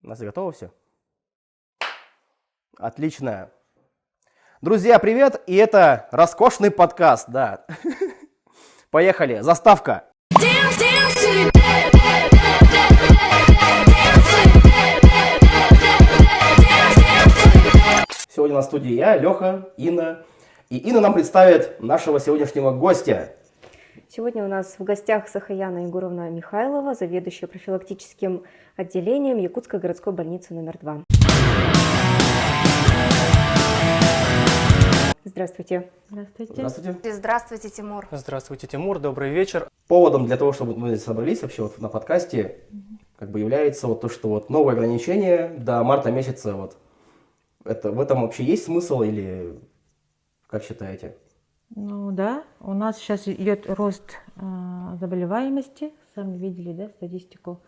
У нас готово все? Отлично. Друзья, привет! И это роскошный подкаст, да. Поехали, заставка. Сегодня на студии я, Леха, Инна. И Инна нам представит нашего сегодняшнего гостя. Сегодня у нас в гостях Сахаяна Егоровна Михайлова, заведующая профилактическим отделением Якутской городской больницы номер 2. Здравствуйте. Здравствуйте. Здравствуйте. Здравствуйте, Тимур. Здравствуйте, Тимур. Добрый вечер. Поводом для того, чтобы мы собрались вообще вот на подкасте, является вот то, что вот новое ограничение до марта месяца. Вот. В этом вообще есть смысл или как считаете? Ну да, у нас сейчас идет рост заболеваемости. Сами видели, да, статистику,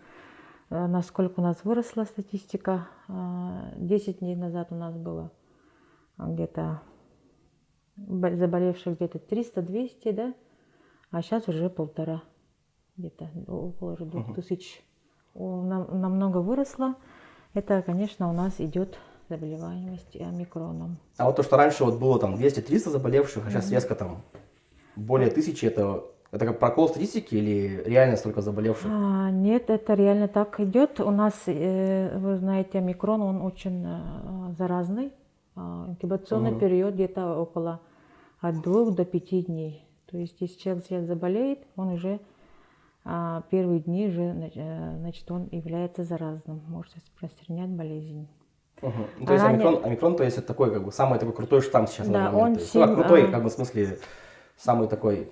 насколько у нас выросла статистика. 10 дней назад у нас было где-то заболевших где-то 300-200, да, а сейчас уже 1,5, где-то около 2000. Намного выросло. Это, конечно, у нас идет заболеваемость омикроном. А вот то, что раньше вот было там 200-300 заболевших, а сейчас резко там более 1000, это как прокол статистики или реально столько заболевших? Нет, это реально так идет. У нас, вы знаете, омикрон, он очень заразный. Инкубационный период где-то около от 2 до 5 дней. То есть, если человек заболеет, он уже первые дни уже, значит, он является заразным, может распространять болезнь. То есть омикрон, то есть это такой, самый такой крутой штамм сейчас. Да, на момент. Крутой, в смысле, самый такой.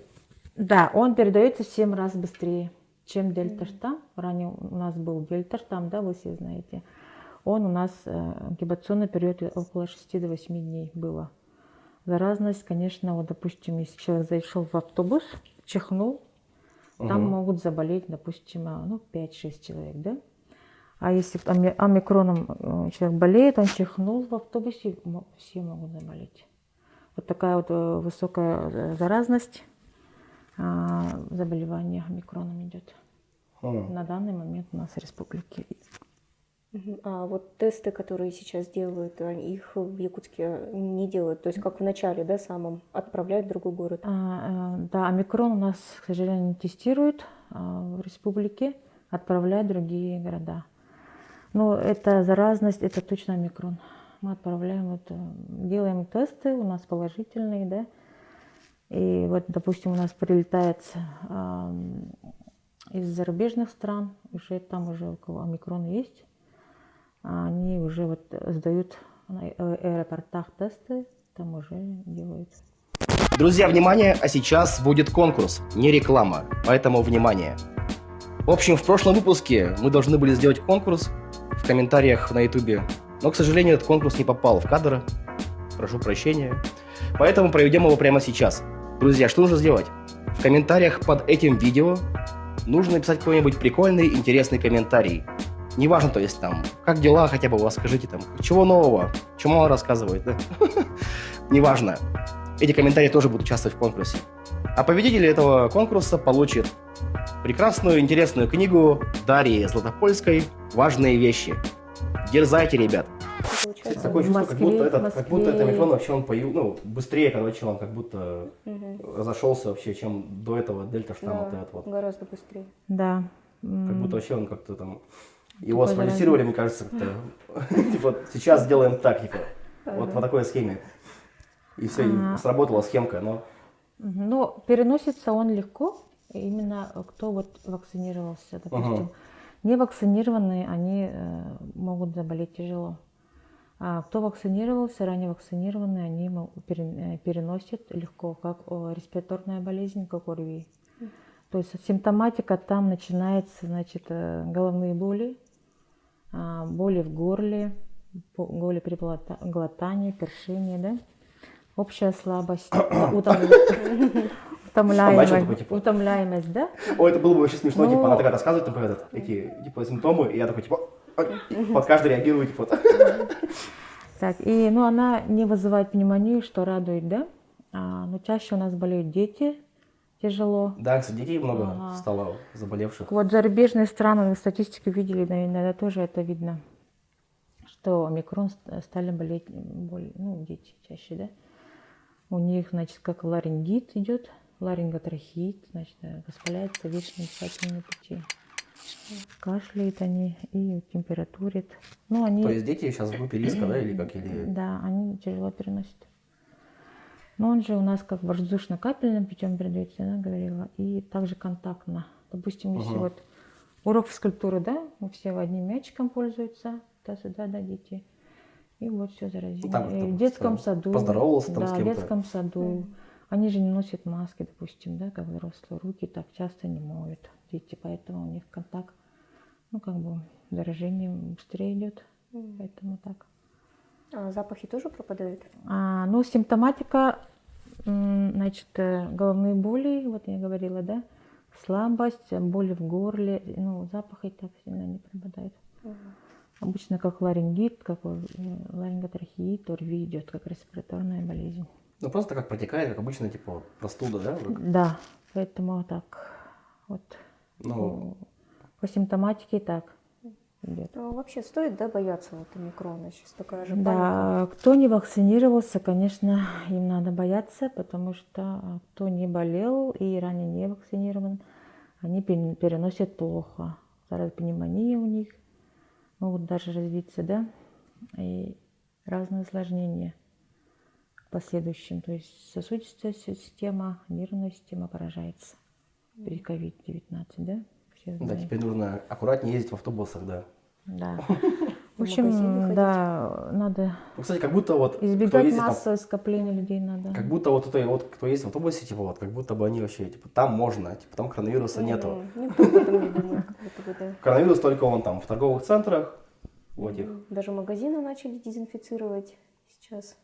Да, он передается в 7 раз быстрее, чем дельта-штамм. Ранее у нас был дельта-штамм, да, вы все знаете. Он у нас инкубационный период около 6 до 8 дней было. Заразность, конечно, вот, допустим, если человек зашел в автобус, чихнул, там могут заболеть, допустим, 5-6 человек, да? А если омикроном человек болеет, он чихнул в автобусе, все могут заболеть. Вот такая вот высокая заразность заболевания омикроном идет. На данный момент у нас в республике. А вот тесты, которые сейчас делают, их в Якутске не делают? То есть как в начале, да, самом, отправляют в другой город? Да, омикрон у нас, к сожалению, не тестируют в республике, отправляют в другие города. Но это заразность, это точно омикрон. Мы отправляем, делаем тесты, у нас положительные, да. И вот, допустим, у нас прилетает из зарубежных стран, уже там уже у кого омикрон есть, они уже вот сдают на аэропортах тесты, там уже делают. Друзья, внимание, а сейчас будет конкурс, не реклама, поэтому внимание. В общем, в прошлом выпуске мы должны были сделать конкурс в комментариях на ютубе, но, к сожалению, этот конкурс не попал в кадр, прошу прощения, поэтому проведем его прямо сейчас. Друзья, что нужно сделать? В комментариях под этим видео нужно написать какой-нибудь прикольный, интересный комментарий. Неважно, то есть там, как дела хотя бы у вас, скажите там, чего нового, чему он рассказывает, да? Неважно. Эти комментарии тоже будут участвовать в конкурсе. А победитель этого конкурса получит прекрасную, интересную книгу Дарьи Златопольской «Важные вещи». Дерзайте, ребят. Такое чувство, как будто это омикрон вообще он быстрее, короче, он как будто разошелся вообще, чем до этого дельта-штамма. Да, гораздо быстрее. Да. Как будто вообще он как-то там... Его спродюсировали, мне кажется, как-то, типа, сейчас сделаем так, типа, вот по такой схеме. И все, и сработала схемка, но... Но переносится он легко, именно кто вот вакцинировался, допустим. Невакцинированные, они могут заболеть тяжело. А кто вакцинировался, ранее вакцинированные, они переносят легко, как респираторная болезнь, как ОРВИ. То есть симптоматика там начинается, значит, головные боли, боли в горле, боли при глотании, першении, да? Общая слабость, утомляемость, да? Ой, это было бы очень смешно, типа, она такая рассказывает, например, эти, типа, симптомы, и я такой, типа, под каждый реагирую, типа. Так, и, она не вызывает пневмонию, что радует, да? Но чаще у нас болеют дети, тяжело. Да, кстати, детей много стало заболевших. Вот зарубежные страны, вы статистику видели, наверное, тоже это видно. что омикрон стали болеть дети чаще, да. У них, значит, как ларингит идет, ларинготрахеит, значит, воспаляется вечно-дыхательные пути. Кашляют они и температурят. Ну, они... То есть дети сейчас в группе риска, да, или как? Или... Да, они тяжело переносят. Но он же у нас как воздушно-капельным путем передается, она говорила, и также контактно. Допустим, если вот урок физкультуры, да, мы все одним мячиком пользуются, туда-сюда, да, дети. И вот все заразили. Там, И в детском саду. поздоровался там да, с в кем-то. детском саду. Они же не носят маски, допустим, да, как взрослые. Руки так часто не моют дети, поэтому у них контакт, заражение быстрее идет. Поэтому так. А запахи тоже пропадают? Симптоматика, значит, головные боли, вот я говорила, да, слабость, боли в горле, запахи так сильно не пропадают. Обычно как ларингит, как ларинготрахеит, ОРВИ идет, как респираторная болезнь. Просто как протекает, как обычно, типа простуда, да? Да, поэтому так вот. По симптоматике так идет. Вообще стоит, да, бояться омикрона? Сейчас такая же паника. Да, кто не вакцинировался, конечно, им надо бояться, потому что кто не болел и ранее не вакцинирован, они переносят плохо. Зараз пневмония у них могут даже развиться, да, и разные осложнения в последующем. То есть сосудистая система, нервная система поражается при COVID-19, да? Да, теперь нужно аккуратнее ездить в автобусах, да. Да. В общем, да, надо Кстати, как будто вот избегать массового скопления людей надо. Как будто кто есть в автобусе, как будто бы они вообще, там можно, там коронавируса нету. Никто об этом не думает, как будто бы, да. Коронавирус только в торговых центрах, Даже магазины начали дезинфицировать сейчас.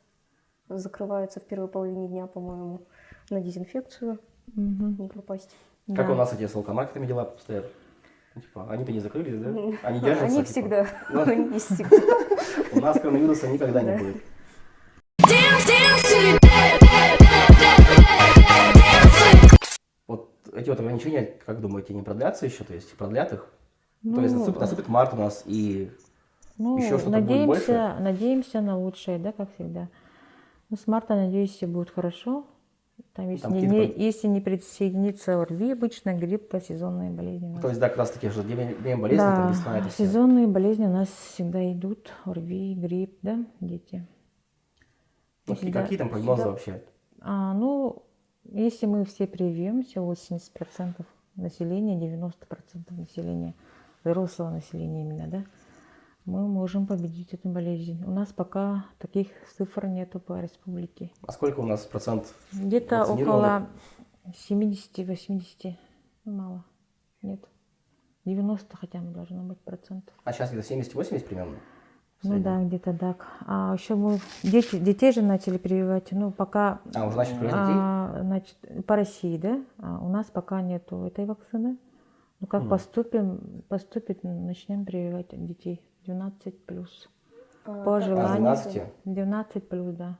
Закрываются в первой половине дня, по-моему, на дезинфекцию, не попасть. Как у нас эти с алкомаркетами дела обстоят? Они-то не закрылись, да? Они держатся. Они всегда. Они есть всегда. У нас коронавируса никогда не будет. Вот эти ограничения, как думаете, не продлятся еще? То есть продлят их? То есть наступит март у нас и еще что-то будет больше? Надеемся на лучшее, да, как всегда. С марта, надеюсь, все будет хорошо. Если не присоединится ОРВИ, обычно грипп, сезонные болезни. То есть, да, как раз таки же две болезни, там весна это все. Сезонные болезни у нас всегда идут, ОРВИ, грипп, да, дети. Какие там прогнозы вообще? Если мы все привьемся, 80% населения, 90% населения, взрослого населения именно, да, мы можем победить эту болезнь. У нас пока таких цифр нету по республике. А сколько у нас процент? Где-то около 70-80. Мало. Нет. 90 хотя бы должно быть процентов. А сейчас где-то 70-80 примерно? Да, где-то так. А еще мы детей же начали прививать. Пока... уже начали прививать детей? Значит, по России, да? У нас пока нету этой вакцины. Как поступит, начнем прививать детей. 12 плюс. По желанию. 12 плюс, да.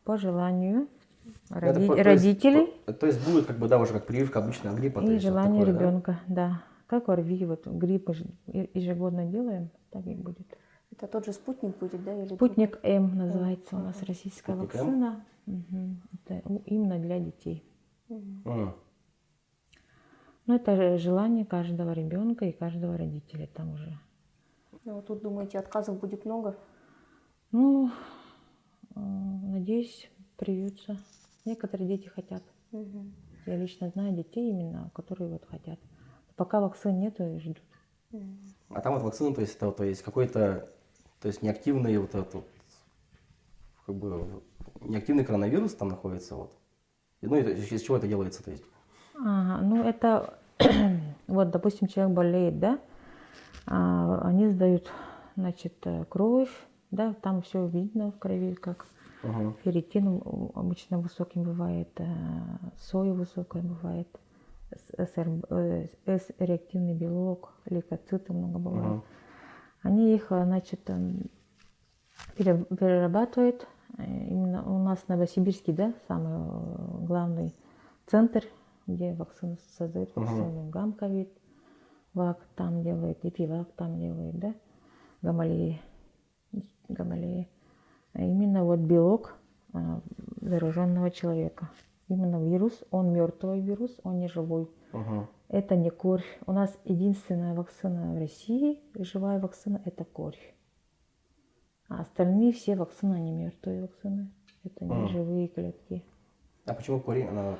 По желанию родителей. То есть будет уже как прививка обычного гриппа. И желание ребенка, да. Как ОРВИ, грипп ежегодно делаем, так и будет. Это тот же спутник будет, да? Или Спутник М называется у нас российская вакцина. Это именно для детей. Это желание каждого ребенка и каждого родителя там уже. Тут, думаете, отказов будет много? Надеюсь, привьются. Некоторые дети хотят. Я лично знаю детей именно, которые хотят. Пока вакцин нету, и ждут. А там вакцина, то есть какой-то, неактивный неактивный коронавирус там находится, из чего это делается, то есть? Это, допустим, человек болеет, да, они сдают, кровь, да, там все видно в крови, как ферритин обычно высоким бывает, соя высокая бывает, С-реактивный белок, лейкоциты много бывает. Они их, перерабатывают. Именно у нас в Новосибирске, да, самый главный центр, где вакцины создают, вакцину гамковид, ВАК там делает, эпивак там делает, да, гамалеи. Гамалеи. А именно вот белок зараженного человека. Именно вирус, он мертвый вирус, он не живой. Мгм. Это не корь. У нас единственная вакцина в России, живая вакцина, это корь. А остальные все вакцины, они мертвые вакцины. Это не живые клетки. А почему кори, она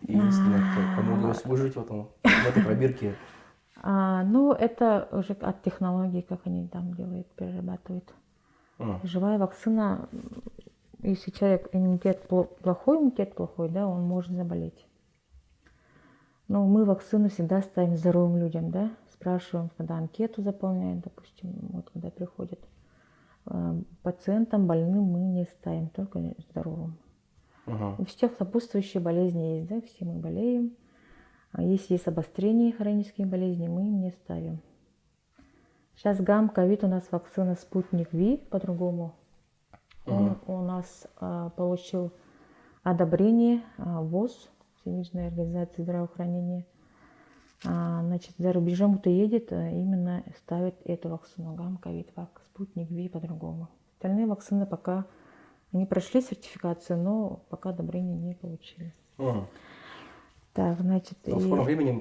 единственная, кому удалось выжить в этой пробирке? Ну, это уже от технологий, как они там делают, перерабатывают. Живая вакцина, если человек иммунитет плохой, да, он может заболеть. Но мы вакцину всегда ставим здоровым людям, да, спрашиваем, когда анкету заполняем, допустим, вот когда приходят. Пациентам больным мы не ставим, только здоровым. У всех сопутствующие болезни есть, да, все мы болеем. А если есть обострение хронических болезней, мы им не ставим. Сейчас ковид у нас вакцина Спутник Ви, по-другому. Он у нас получил одобрение ВОЗ, Всемирной организации здравоохранения. Значит, за рубежом кто едет, именно ставит эту вакцину ковид, Спутник Ви по-другому. Остальные вакцины пока они прошли сертификацию, но пока одобрения не получили. Так, значит, В скором времени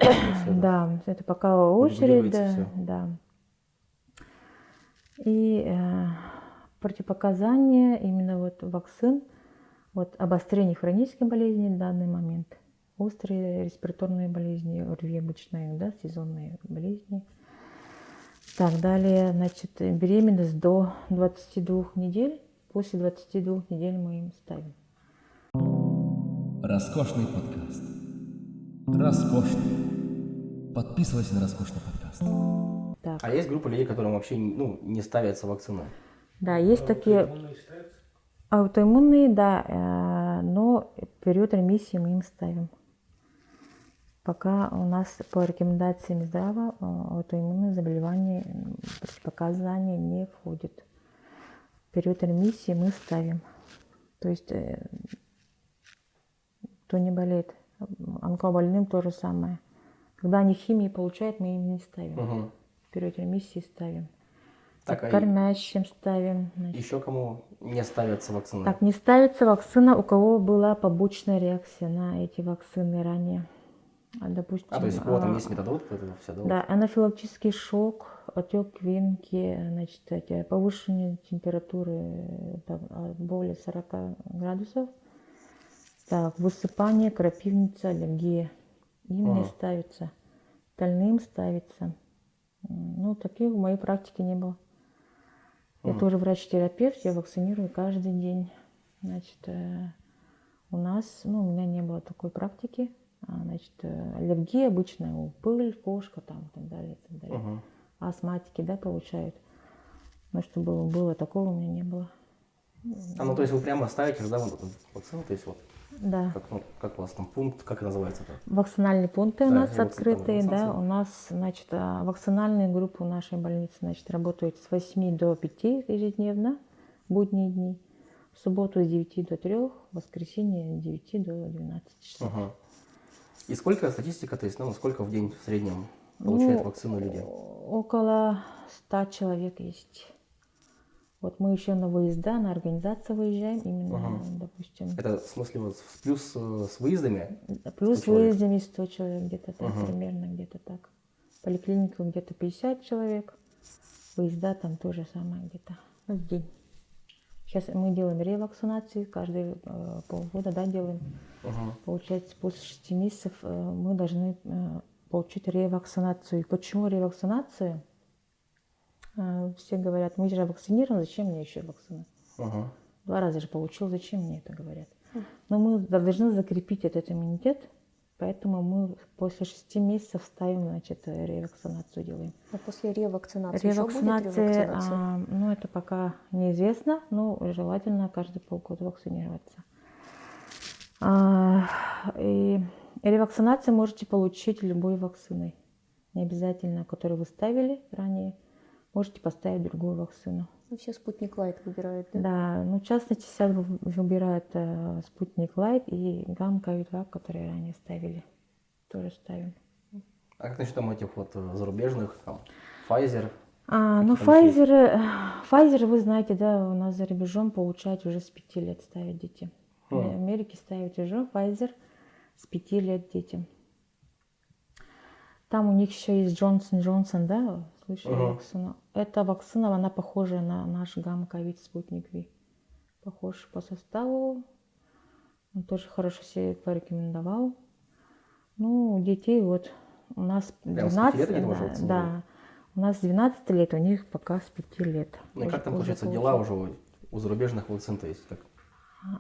да, это пока очередь, да. И противопоказания именно вот вакцин, вот обострение хронических болезней в данный момент, острые респираторные болезни, ОРВИ обычные, да, сезонные болезни. Так, далее, значит, беременность до 22 недель, после 22 недель мы им ставим. Роскошный подкаст. Роскошный. Подписывайся на роскошный подкаст. Так. А есть группа людей, которым вообще не ставятся вакцины? Да, есть такие аутоиммунные, да, но период ремиссии мы им ставим. Пока у нас по рекомендациям Минздрава аутоиммунные заболевания, противопоказания не входят. Период ремиссии мы ставим. То есть, кто не болеет, онкобольным то же самое. Когда они химии получают, мы им не ставим. В период ремиссии ставим. Так, Кормящим ставим. Значит. Еще кому не ставятся вакцины? Так, не ставится вакцина, у кого была побочная реакция на эти вакцины ранее. Допустим, то есть у кого там есть метадот, это все, да? Да, анафилактический шок, отек венки, значит, повышение температуры более 40 градусов. Так, высыпание, крапивница, аллергия. Им не ставится. Остальным ставится. Ну, таких в моей практике не было. Я тоже врач-терапевт, я вакцинирую каждый день. Значит, у нас, у меня не было такой практики. Значит, аллергия обычная, пыль, кошка там и так далее, и так далее. Астматики, да, получают. Но чтобы было такого у меня не было. То есть вы прямо ставите, да, вакцину, то есть вот. Да. Как у вас там пункт, как называется это? Вакцинальные пункты у нас Да, открытые, там, да. У нас, значит, вакцинальные группы в нашей больнице, значит, работают с 8 до 5 ежедневно, будние дни. В субботу с 9 до 3, в воскресенье с 9 до 12 часов. И сколько статистика, то есть, сколько в день в среднем получают вакцину люди? Около 100 человек есть. Вот мы еще на выезда, на организацию выезжаем, именно, допустим. Это в смысле вот плюс с выездами? Плюс с выездами 100 человек, где-то так, примерно где-то так. Поликлинику где-то 50 человек, выезда там тоже самое где-то в день. Сейчас мы делаем ревакцинацию, каждые полгода, да, делаем. Получается, после 6 месяцев мы должны получить ревакцинацию. Почему ревакцинацию? Все говорят, мы же вакцинированы, зачем мне еще вакцина? 2 раза же получил, зачем мне это говорят? Но мы должны закрепить этот иммунитет, поэтому мы после 6 месяцев ставим, значит, ревакцинацию делаем. А после ревакцинации еще будет ревакцинация? Это пока неизвестно, но желательно каждые полгода вакцинироваться. И ревакцинацию можете получить любой вакциной. Не обязательно, которую вы ставили ранее. Можете поставить другую вакцину. Все Спутник Лайт выбирают, да? Да, в частности, сейчас выбирают Спутник Лайт и ковид, которые ранее ставили. Тоже ставим. А как насчет этих вот зарубежных, там, Pfizer? Ну, Какие там еще есть? Pfizer, вы знаете, да, у нас за рубежом получают уже с 5 лет ставят дети. В Америке ставят уже Pfizer с 5 лет детям. Там у них еще есть Johnson Johnson, да, слышали вакцину? Эта вакцина, она похожа на наш гамма-ковид спутник Ви. Похож по составу. Он тоже хорошо себя порекомендовал. Ну, у детей вот у нас Прям с 5 лет они уже 12, вакцинировали? да, у нас 12 лет, у них пока с 5 лет. Ну и как там, Уже получается, дела уже у зарубежных вакцин, то есть как?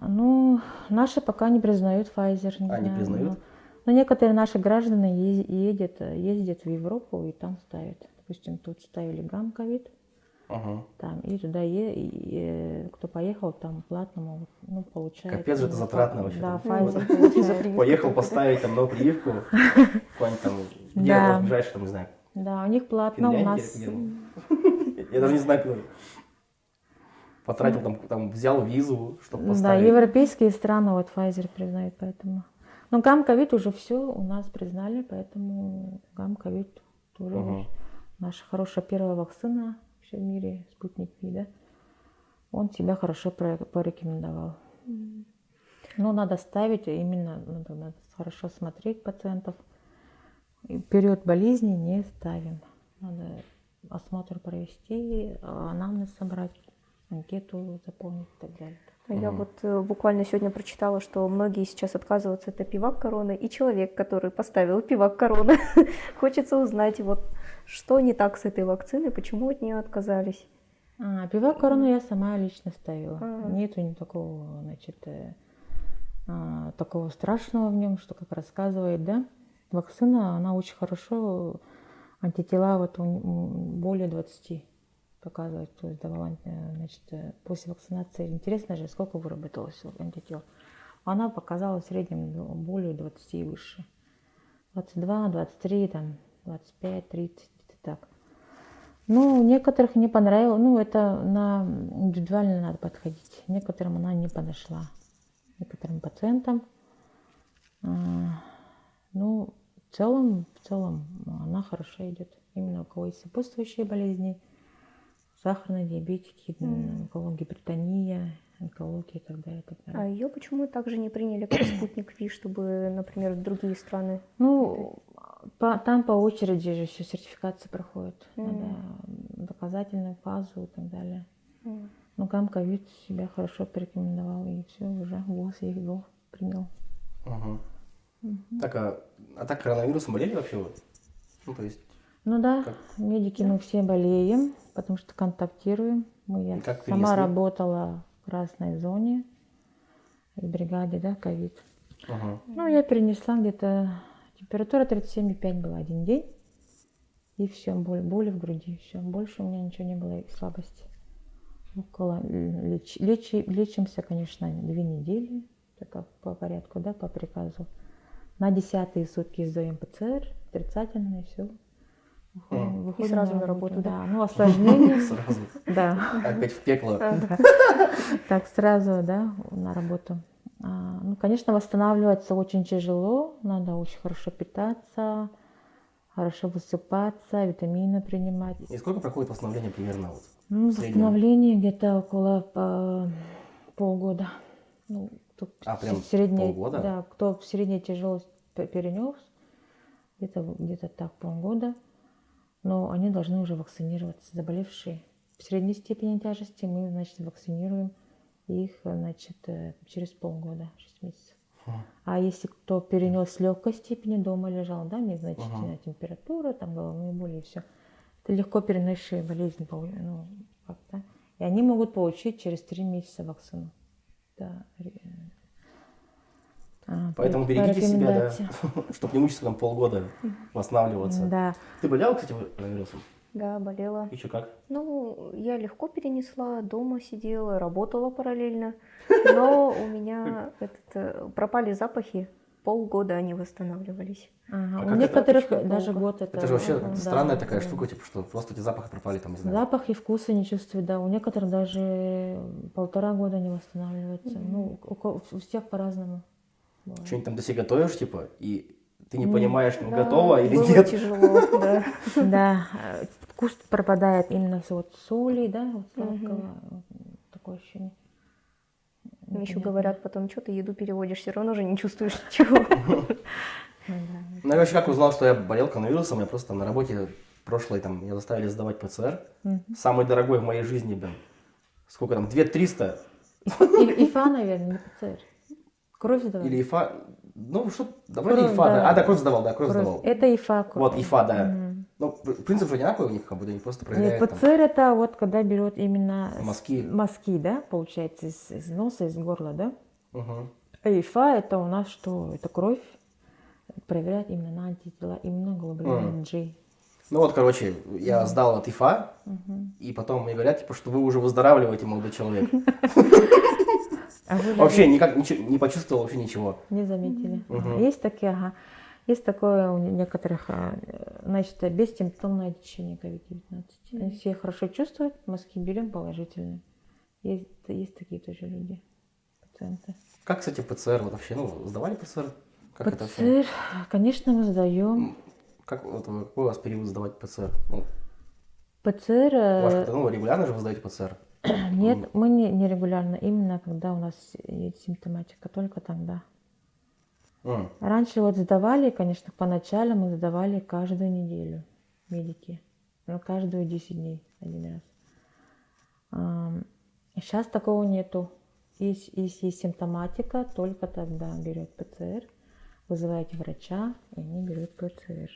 Ну, наши пока не признают Pfizer, не Не знаю. признают? Но некоторые наши граждане ездят в Европу и там ставят. Допустим, тут ставили гамма-ковид, Ага. там, и туда кто поехал, там платно могут, ну, получают. Капец же это затратно вообще. Да, Ну, Pfizer. Поехал поставить там новую прививку, какой-нибудь там, где Да. вот ближайший, там, не знаю, Да, у них платно, у Финляндия нас... или где там? Я даже не знаю, куда. Потратил там, взял визу, чтобы Да, поставить. европейские страны вот Pfizer признают, поэтому... Но гамма-ковид уже все у нас признали, поэтому гамма-ковид тоже наша хорошая первая вакцина вообще в мире, спутник Ви, да? Он себя хорошо порекомендовал. Но надо ставить, именно надо хорошо смотреть пациентов. И период болезни не ставим. Надо осмотр провести, анамнез собрать, анкету заполнить и так далее. Я вот буквально сегодня прочитала, что многие сейчас отказываются от пивак короны, и человек, который поставил пивак короны, хочется узнать, вот что не так с этой вакциной, почему от нее отказались. Пивак корону я сама лично ставила. Нету никакого, значит, такого страшного в нем, что как рассказывает, да. Вакцина, она очень хорошо, антитела вот более 20 показывает, то есть давала, значит, после вакцинации. Интересно же, сколько выработалось антител. Она показала в среднем более 20 и выше. 22, 23, там, 25, 30, где-то так. Ну, некоторых не понравилось, ну, это индивидуально надо подходить. Некоторым она не подошла. Некоторым пациентам. Ну, в целом она хорошо идет. Именно у кого есть сопутствующие болезни, сахарные диабетики, у кого гипертония, онкология и так далее. А ее почему также не приняли как спутник Ви, чтобы, например, в другие страны? Ну, там по очереди же еще сертификация проходит. Надо доказательную фазу и так далее. Но гамма-ковид себя хорошо порекомендовал, и все, уже ВОЗ его принял. Так, а так коронавирусом болели вообще вот? Ну, то есть... Ну да, Как? медики мы все болеем, потому что контактируем. Я как сама перенесли? работала в красной зоне, в бригаде, да, ковид. Ну, я перенесла где-то, температура 37,5 была один день, и все, боли в груди, все. Больше у меня ничего не было, и слабости. Лечимся, конечно, 2 недели, так по порядку, да, по приказу. На 10-е сутки сдаем ПЦР, отрицательное, все. И сразу на работу, да? Ну, осложнение. Сразу. Да. Опять в пекло. Так, сразу, да, на работу. Ну, конечно, восстанавливаться очень тяжело. Надо очень хорошо питаться, хорошо высыпаться, витамины принимать. И сколько проходит восстановление примерно? Вот, Ну, в среднем? восстановление где-то около полгода. Ну, прям полгода? Да, кто в средней тяжелость перенес, где-то так полгода. Но они должны уже вакцинироваться, заболевшие. В средней степени тяжести мы, значит, вакцинируем их, значит, через полгода, 6 месяцев. А если кто перенес с легкой степени, дома лежал, да, незначительная температура, там головные боли и все, это легко переносшие болезнь, ну, как-то. И они могут получить через 3 месяца вакцину. Да. Поэтому берегите себя, да, чтобы не мучиться там полгода восстанавливаться. Да. Ты болела, кстати, коронавирусом? Да, болела. Еще как? Ну, я легко перенесла, дома сидела, работала параллельно, но у меня пропали запахи, полгода они восстанавливались. У некоторых даже год это... Это же вообще да, странная такая штука, типа, что просто эти запахи пропали, там, не знаю. Запах и вкуса не чувствуют, да. У некоторых даже 1,5 года не восстанавливается. Ну, у всех по-разному. Что-нибудь там ты себе готовишь, типа, и ты не понимаешь, готово или было нет. Тяжело, да. Да. вкус пропадает именно с вот соли, да, вот сладкого, вот такое ощущение. Мне еще Непонятно. говорят потом, что ты еду переводишь, все равно же не чувствуешь ничего. Да. Ну, я вообще как узнал, что я болел коронавирусом, я просто на работе прошлой, там, меня заставили сдавать ПЦР. Самый дорогой в моей жизни, блин. Сколько там, 2300? ИФА, наверное, не ПЦР. Кровь сдавали? Или ИФА? Ну, что, да, вроде Кровь, ИФА, да. да. А, да, кровь сдавал, да, кровь сдавал. Это ИФА. Вот, ИФА, да. Мгм. Ну, принцип же одинаковый у них, как будто они просто Нет, проверяют там. ПЦР это вот когда берет именно Мазки. да, получается, из носа, из горла, да? Мгм. А ИФА это у нас что? Это кровь проверяет именно на антитела, иммуноглобулин G. Ну вот, короче, я сдал от ИФА, и потом мне говорят, типа, что вы уже выздоравливаете, молодой человек. А вы Вообще никак не почувствовал вообще ничего. не заметили. Мгм. Есть такие, ага. Есть такое у некоторых, значит, бессимптомное течение COVID-19. Они все хорошо чувствуют, мазки берем положительные. Есть такие тоже люди, пациенты. Как, кстати, ПЦР вот вообще, ну, сдавали ПЦР? Как это все? ПЦР, конечно, мы сдаем. Как, вот, какой у вас период сдавать ПЦР? Ну, ПЦР, у вас как-то, ну, регулярно же вы сдаете ПЦР? нет, мы не регулярно, именно когда у нас есть симптоматика, только тогда. Раньше вот сдавали, конечно, поначалу мы сдавали каждую неделю, медики, ну, каждую 10 дней один раз. Сейчас такого нету. Если есть симптоматика, только тогда берет ПЦР, вызываете врача, и они берут ПЦР.